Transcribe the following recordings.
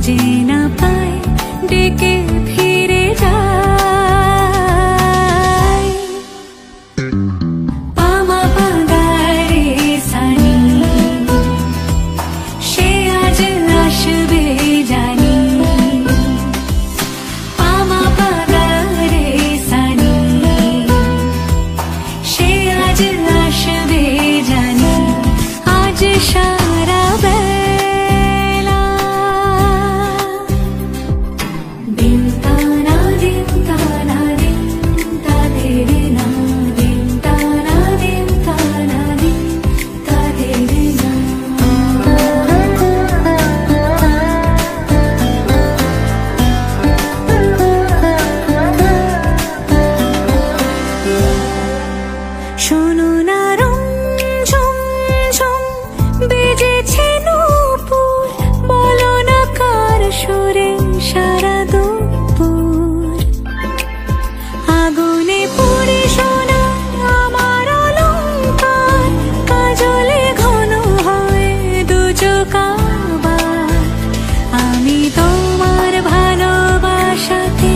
খুঁজে না পাই ডেকে ফিরে যাই। পামা পাগারে সানি সে আজ আসবে জানি। পামা পাগারে সানি সে আজ আসবে জানি। আজ সারা বেলা দিন তানা দিন তানা দিন তাদের না দিন তানা দিন তানা দিন তাদের না। শোনো না রুমঝুম ঝুম বেজেছে নূপুর, বলো না কার সুরে সারা দুপুর। আগুনে পুড়ে সোনা আমার অলংকার, কাজলে ঘন হয় দু চোখ আবার। আমি তোমার ভালোবাসাতে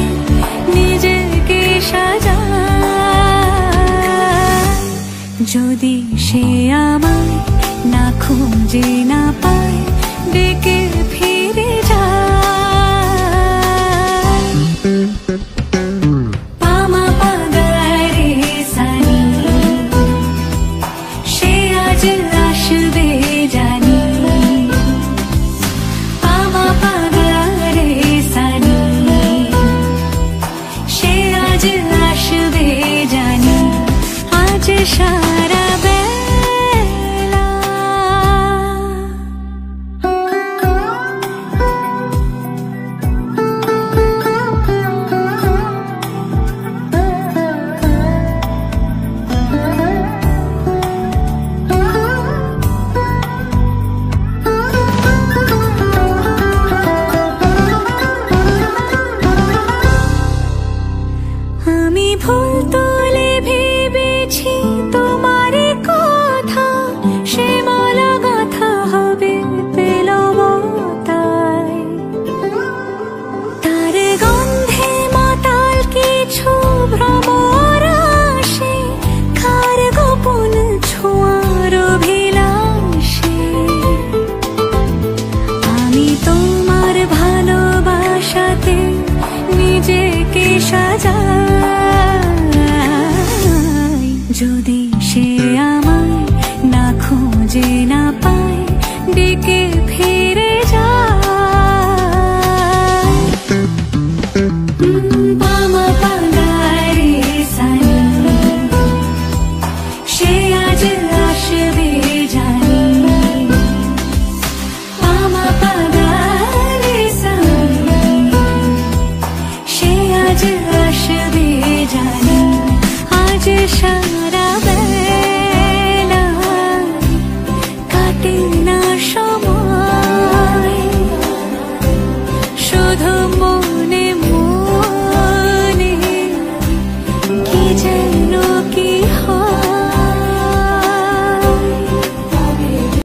নিজেকে সাজাই। যদি সে আমায় না খুঁজে না পায় ডেকে ফিরে যায়। পামা পাগারে সানি সে আজ আসবে জানি। পামা পাগারে সানি সে আজ আসবে জানি। আজ সারা বেলা আমি ভুল তোলে ভেবেছি তোমার কথা, সে মালা গাথা হবে পেলাম তাই। তার গন্ধে মাতাল কিছু ভ্রমর আসে, কার গোপন ছোঁয়ার অভিলাষে। আমি তোমার ভালোবাসাতে নিজেকে সাজাই। যদি সে আমায় না খুঁজে না পায়